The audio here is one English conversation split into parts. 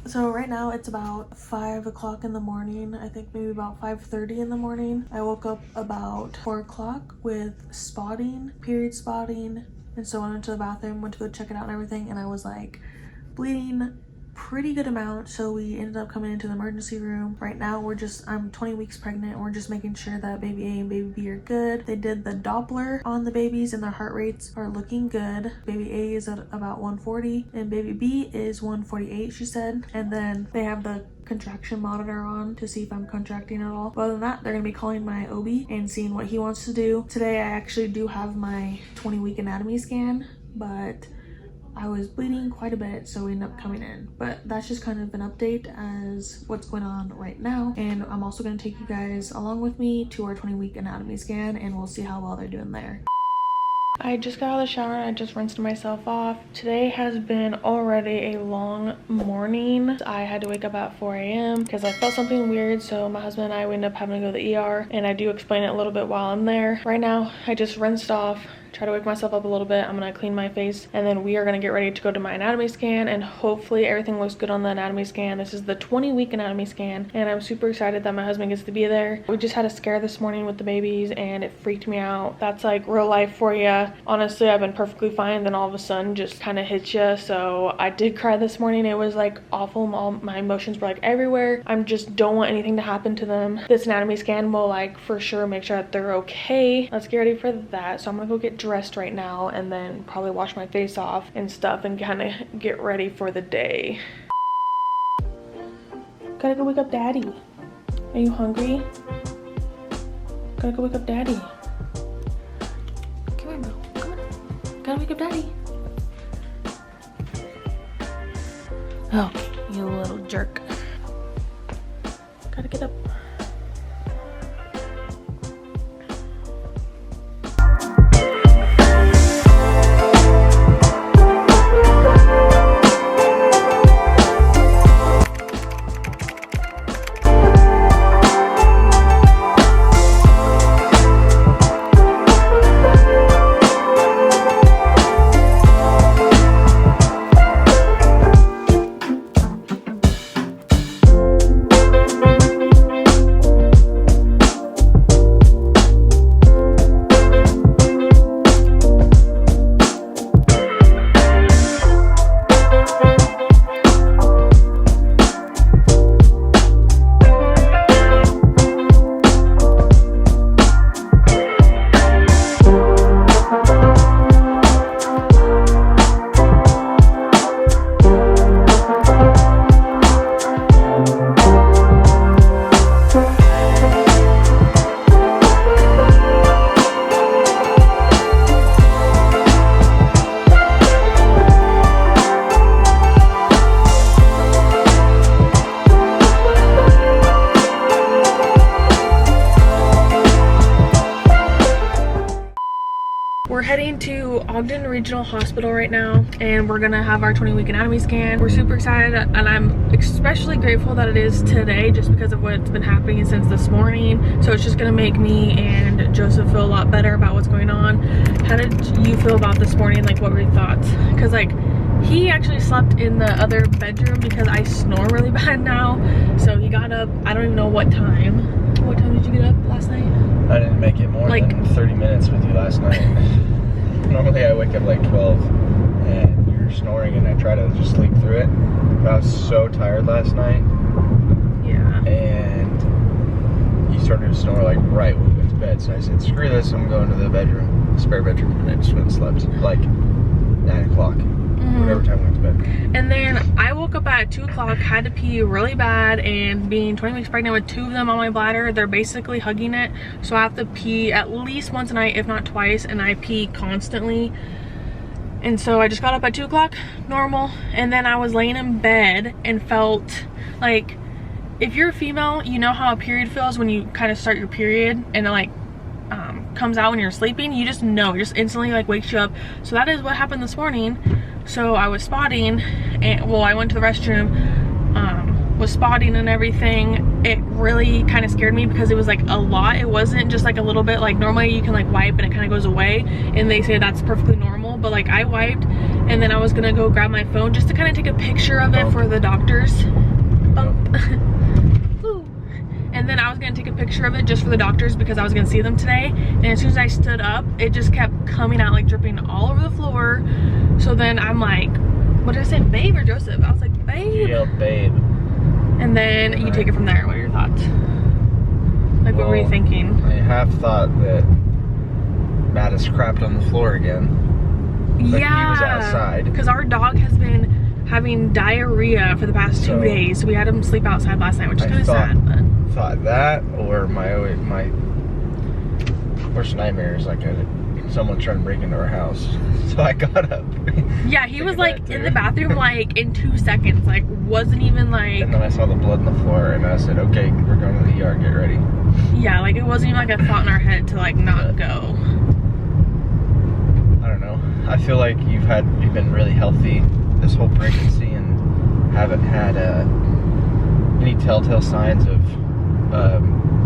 So right now it's about 5 o'clock in the morning. I think maybe about 5:30 in the morning. I woke up about 4 o'clock with spotting, period spotting. And so I went to the bathroom, went to go check it out and everything. And I was like bleeding pretty good amount. So we ended up coming into the emergency room. Right now I'm 20 weeks pregnant. We're just making sure that baby A and baby B are good. They did the Doppler on the babies and their heart rates are looking good. Baby A is at about 140 and baby B is 148, she said. And then they have the contraction monitor on to see if I'm contracting at all. But other than that, they're gonna be calling my OB and seeing what he wants to do. Today I actually do have my 20-week anatomy scan, but I was bleeding quite a bit, so we ended up coming in. But that's just kind of an update as what's going on right now. And I'm also going to take you guys along with me to our 20-week anatomy scan, and we'll see how well they're doing there. I just got out of the shower and I just rinsed myself off. Today has been already a long morning. I had to wake up at 4 a.m. because I felt something weird, so my husband and I ended up having to go to the ER, and I do explain it a little bit while I'm there. Right now, I just rinsed off, try to wake myself up a little bit. I'm gonna clean my face, and then we are gonna get ready to go to my anatomy scan, and hopefully everything looks good on the anatomy scan. This is the 20-week anatomy scan, and I'm super excited that my husband gets to be there. We just had a scare this morning with the babies, and it freaked me out. That's like real life for you. Honestly, I've been perfectly fine, then all of a sudden just kind of hits you. So I did cry this morning. It was like awful. All my emotions were like everywhere. I just don't want anything to happen to them. This anatomy scan will like for sure make sure that they're okay. Let's get ready for that. So I'm gonna go get dressed right now and then probably wash my face off and stuff and kind of get ready for the day. Gotta go wake up daddy. Are you hungry? Gotta go wake up daddy. Come here, bro. Come on. Gotta wake up daddy. Oh, you little jerk. Gotta get up. We're heading to Ogden Regional Hospital right now, and we're gonna have our 20-week anatomy scan. We're super excited, and I'm especially grateful that it is today just because of what's been happening since this morning. So it's just gonna make me and Joseph feel a lot better about what's going on. How did you feel about this morning? Like, what were your thoughts? Because like he actually slept in the other bedroom because I snore really bad now. So he got up, I don't even know what time. What time did you get up last night? I didn't make it more than 30 minutes with you last night. Normally I wake up like 12 and you're snoring and I try to just sleep through it. But I was so tired last night. Yeah. And you started to snore like right when we went to bed. So I said, screw this, I'm going to the bedroom, the spare bedroom, and I just went and slept like 9 o'clock. Whatever time we went to bed. And then I woke up at 2 o'clock, had to pee really bad, and being 20 weeks pregnant with 2 of them on my bladder, they're basically hugging it. So I have to pee at least once a night, if not twice, and I pee constantly. And so I just got up at 2 o'clock, normal, and then I was laying in bed and felt like, if you're a female, you know how a period feels when you kind of start your period and it like comes out when you're sleeping. You just know, it just instantly like wakes you up. So that is what happened this morning. So I was spotting, and well, I went to the restroom, was spotting and everything. It really kind of scared me because it was like a lot. It wasn't just like a little bit. Like normally you can like wipe and it kind of goes away, and they say that's perfectly normal, but like I wiped And then I was gonna go grab my phone just to kind of take a picture of it for the doctors. Bump. Ooh. And then I was gonna take a picture of it just for the doctors because I was gonna see them today. And as soon as I stood up, it just kept coming out, like dripping all over the floor. So then I'm like, what did I say, babe or Joseph? I was like, babe. Yeah, babe. And then you take it from there. What are your thoughts? Like, what were you thinking? I have thought that Matt has crapped on the floor again. Like Yeah. he was outside. Because our dog has been having diarrhea for the past 2 days. So we had him sleep outside last night, which is kind of sad. But thought that, or my worst nightmare is like someone trying to break into our house. So I got up. Yeah, he was like in the bathroom like in 2 seconds, like wasn't even like. And then I saw the blood on the floor, and I said, "Okay, we're going to the ER. Get ready." Yeah, like it wasn't even like a thought in our head to like not go. I don't know. I feel like you've been really healthy this whole pregnancy and haven't had any telltale signs of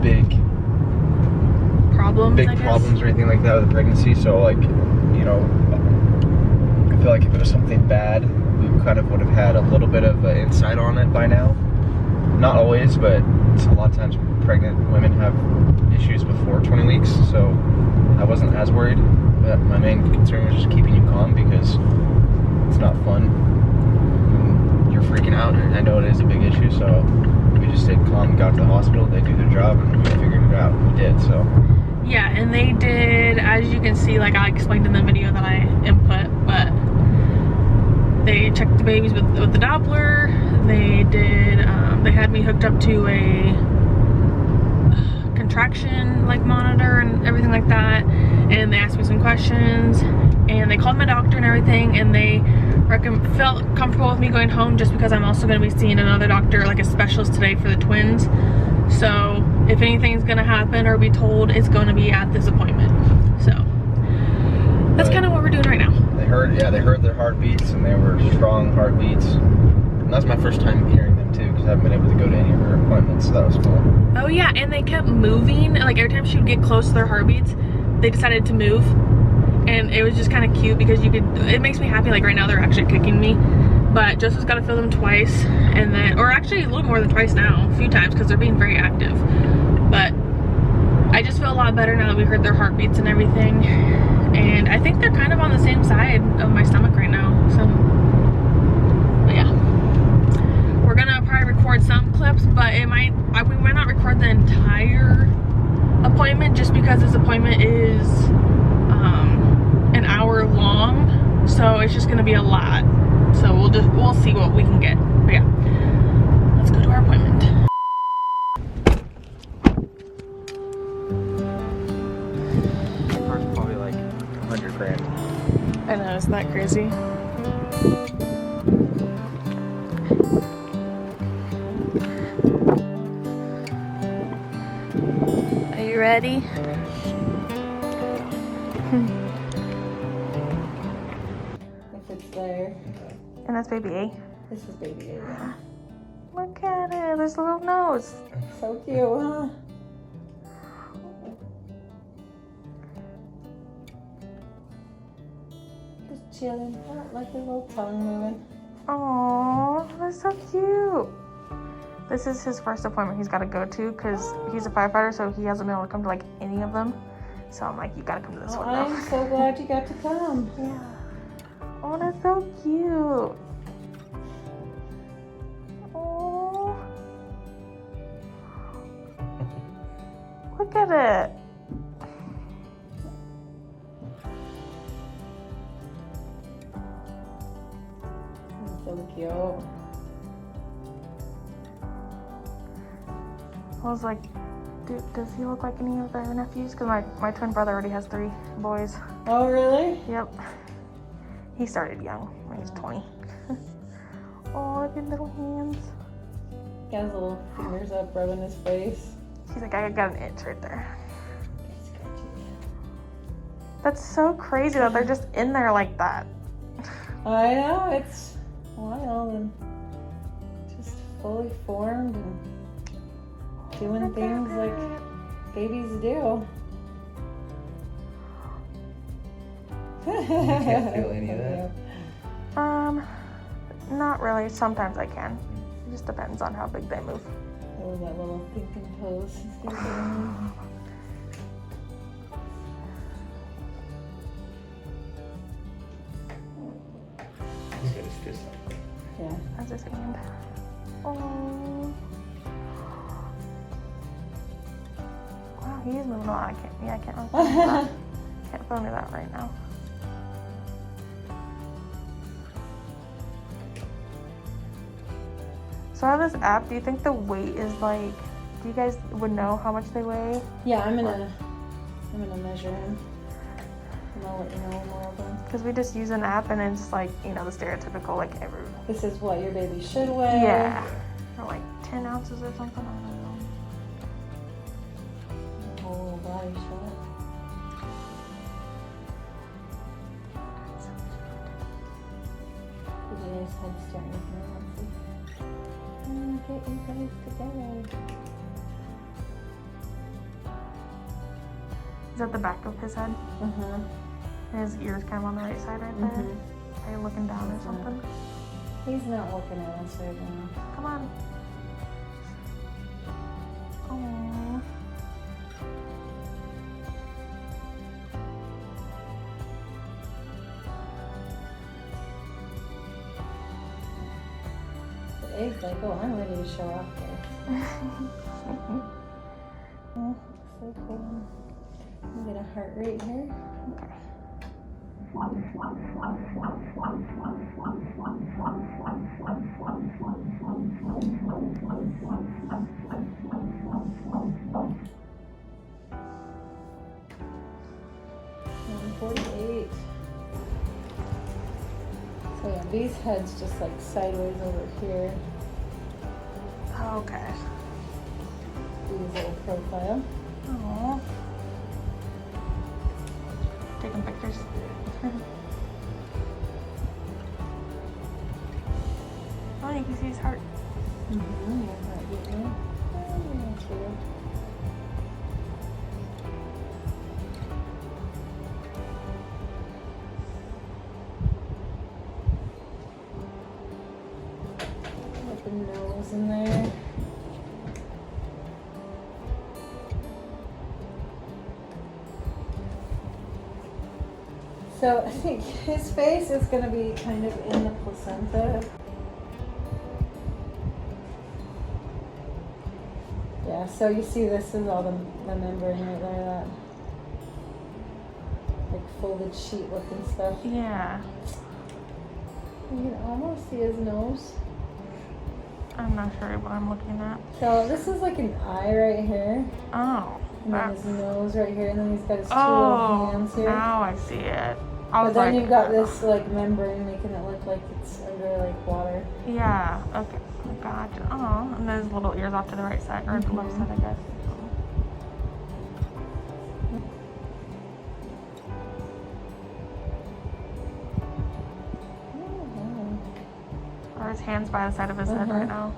big problems or anything like that with the pregnancy. So like, you know, I feel like if it was something bad, we kind of would have had a little bit of insight on it by now. Not always, but a lot of times pregnant women have issues before 20 weeks, so I wasn't as worried. But my main concern was just keeping you calm because it's not fun. You're freaking out, and I know it is a big issue, so we just stayed calm, got to the hospital, they do their job, and we figured it out, and we did, so. Yeah, and they did, as you can see, like I explained in the video that I input, but they checked the babies with the Doppler. They did, they had me hooked up to a contraction like monitor and everything like that, and they asked me some questions, and they called my doctor and everything, and they felt comfortable with me going home just because I'm also going to be seeing another doctor, like a specialist today for the twins. So if anything's going to happen or be told, it's going to be at this appointment. So that's kind of what we're doing right now. They heard their heartbeats, and they were strong heartbeats. And that was my first time hearing them too, because I haven't been able to go to any of her appointments, so that was cool. Oh yeah, and they kept moving. Like every time she would get close to their heartbeats, they decided to move. And it was just kind of cute because it makes me happy, like right now they're actually kicking me. But Joseph's got to feel them twice, and then, or actually a little more than twice now, a few times, because they're being very active. But I just feel a lot better now that we heard their heartbeats and everything. And I think they're kind of on the same side of my stomach right now, so. But yeah. We're gonna probably record some clips, but we might not record the entire appointment just because this appointment is an hour long, so it's just gonna be a lot. So we'll see what we can get. But yeah, let's go to our appointment. First, probably like 100 grand. I know, isn't that crazy? Are you ready? If it's there. And that's baby A. This is baby A. Yeah. Look at it, there's a little nose. So cute, huh? Just chilling. I like the little tongue moving. Aww, that's so cute. This is his first appointment he's got to go to because he's a firefighter, so he hasn't been able to come to like any of them. So I'm like, you gotta come to this one now. I'm so glad you got to come. Yeah. Oh, that's so cute. Oh. Look at it. So cute. I was like, does he look like any of their nephews? Because my twin brother already has 3 boys. Oh, really? Yep. He started young when he was 20. Oh, look at little hands. Got his little fingers up, rubbing his face. She's like, I got an itch right there. That's so crazy that they're just in there like that. I know, it's wild and just fully formed and doing things like babies do. You can't feel any of that? Not really. Sometimes I can. It just depends on how big they move. Oh, that little thinking pose. He's gonna get on He's got his fist up. me. Yeah. That's his hand. Oh. Wow, he is moving on. I can't really film that. Can't film that right now. So I have this app. Do you think the weight is like, do you guys would know how much they weigh? Yeah, I'm gonna measure him. And I'll let you know more of them. Because we just use an app and it's like, you know, the stereotypical like every. This is what your baby should weigh. Yeah. Or like 10 ounces or something. I don't know. Whole body shot. Pretty nice head start with me. Let's see. Get you guys together. Is that the back of his head? Uh-huh. And his ear's kind of on the right side right there? Mm-hmm. Are you looking down or something? He's not looking at us right now. Come on. Aww. He's like, oh, I'm ready to show off there. Oh, so cool. I'm get a heart rate here. Okay. $148. So yeah, these heads just like sideways over here. Okay. Do his little profile. Aww. Taking pictures. Oh, you can see his heart. Mm-hmm. Your heart beating. Oh, yeah, too. Put the nose in there. So I think his face is going to be kind of in the placenta. Yeah, so you see this is all the membrane right there, that like folded sheet looking stuff. Yeah. You can almost see his nose. I'm not sure what I'm looking at. So this is like an eye right here. Oh. And then his nose right here, and then he's got his two Oh, little hands here. now I see it. I But was then like, you've got this like membrane making it look like it's under like water. Yeah, okay. Gotcha. Oh, and there's little ears off to the right side, or the left side, I guess. Or his hands by the side of his head right now.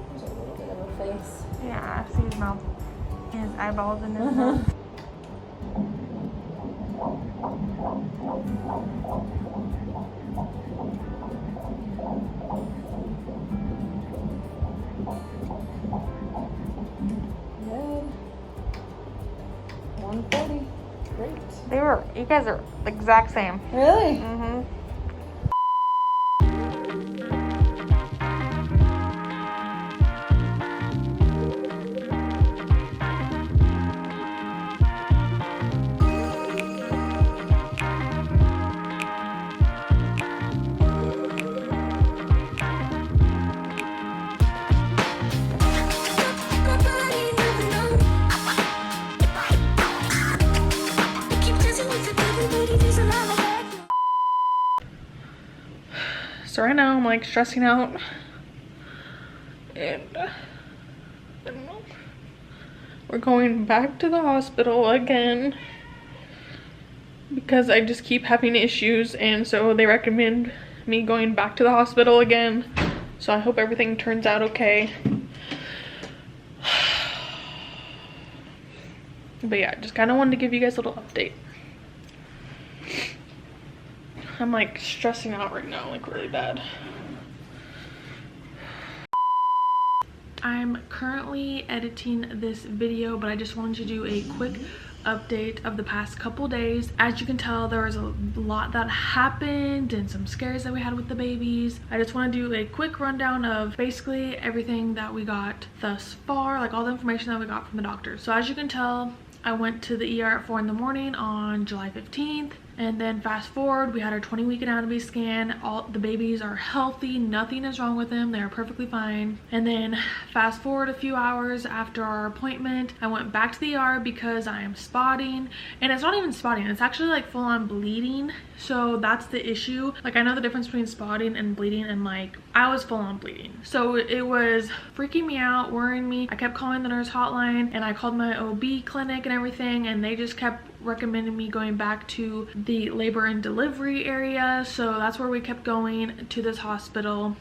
There's a little bit of a face. Yeah, I see his mouth, his eyeballs in his mouth. Good. 140. Great. You guys are the exact same. Really? Mm-hmm. So right now I'm like stressing out, and I don't know. We're going back to the hospital again because I just keep having issues, and so they recommend me going back to the hospital again So I hope everything turns out okay. But yeah, just kind of wanted to give you guys a little update. I'm like stressing out right now, like really bad. I'm currently editing this video, but I just wanted to do a quick update of the past couple days. As you can tell, there was a lot that happened and some scares that we had with the babies. I just want to do a quick rundown of basically everything that we got thus far, like all the information that we got from the doctor. So as you can tell, I went to the ER at 4 in the morning on July 15th. And then fast forward, we had our 20-week anatomy scan. All the babies are healthy, nothing is wrong with them, they are perfectly fine. And then fast forward a few hours after our appointment, I went back to the ER because I am spotting. And it's not even spotting, it's actually like full-on bleeding. So that's the issue. Like, I know the difference between spotting and bleeding, and like I was full-on bleeding. So it was freaking me out, worrying me. I kept calling the nurse hotline, and I called my OB clinic and everything, and they just kept recommended me going back to the labor and delivery area. So that's where we kept going, to this hospital.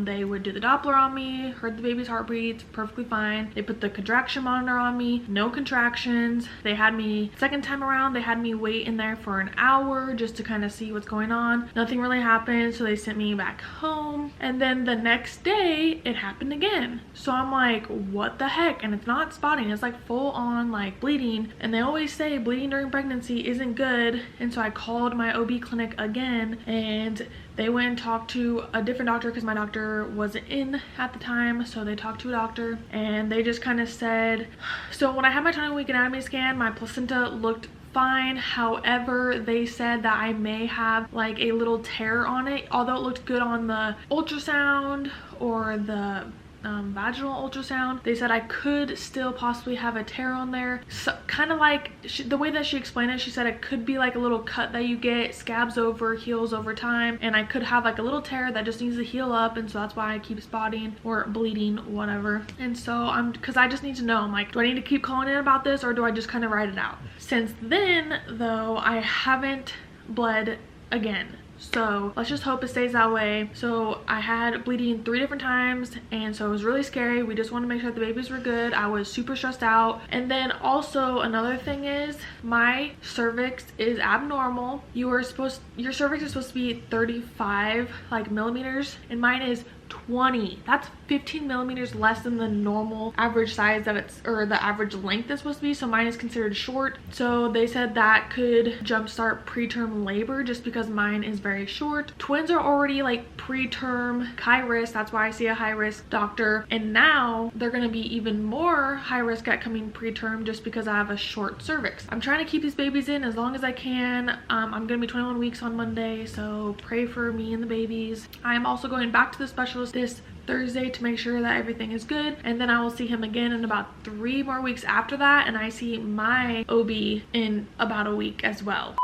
They would do the Doppler on me, heard the baby's heartbeat, perfectly fine. They put the contraction monitor on me, no contractions. They had me, second time around, they had me wait in there for an hour just to kind of see what's going on. Nothing really happened, so they sent me back home. And then the next day, it happened again. So I'm like, what the heck? And it's not spotting, it's like full on like bleeding. And they always say bleeding during pregnancy isn't good. And so I called my OB clinic again, and they went and talked to a different doctor because my doctor wasn't in at the time. So they talked to a doctor, and they just kind of said, so when I had my 20-week anatomy scan, my placenta looked fine. However, they said that I may have like a little tear on it. Although it looked good on the ultrasound or the vaginal ultrasound, they said I could still possibly have a tear on there. So kind of like the way that she explained it, she said it could be like a little cut that you get, scabs over, heals over time, and I could have like a little tear that just needs to heal up. And so that's why I keep spotting or bleeding, whatever. And so because I just need to know, I'm like, do I need to keep calling in about this, or do I just kind of write it out? Since then though, I haven't bled again. So let's just hope it stays that way. So I had bleeding 3 different times, and so it was really scary. We just wanted to make sure the babies were good. I was super stressed out. And then also another thing is my cervix is abnormal. Your cervix is supposed to be 35 like millimeters, and mine is 20. That's 15 millimeters less than the normal average size that it's, or the average length is supposed to be. So mine is considered short. So they said that could jumpstart preterm labor just because mine is very short. Twins are already like preterm high risk. That's why I see a high risk doctor. And now they're going to be even more high risk at coming preterm just because I have a short cervix. I'm trying to keep these babies in as long as I can. I'm going to be 21 weeks on Monday. So pray for me and the babies. I am also going back to the specialist this Thursday to make sure that everything is good, and then I will see him again in about 3 more weeks after that, and I see my OB in about a week as well.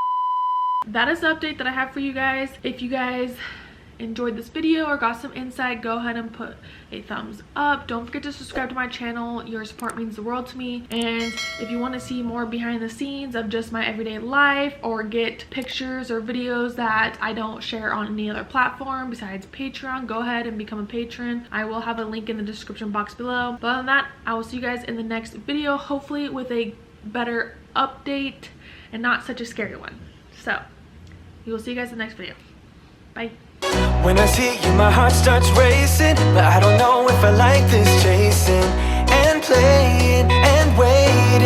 That is the update that I have for you guys. If you guys enjoyed this video or got some insight, go ahead and put a thumbs up. Don't forget to subscribe to my channel. Your support means the world to me. And if you want to see more behind the scenes of just my everyday life, or get pictures or videos that I don't share on any other platform besides Patreon, go ahead and become a patron. I will have a link in the description box below. But other than that, I will see you guys in the next video, hopefully with a better update and not such a scary one. So we will see you guys in the next video. Bye. When I see you, my heart starts racing, but I don't know if I like this chasing and playing and waiting.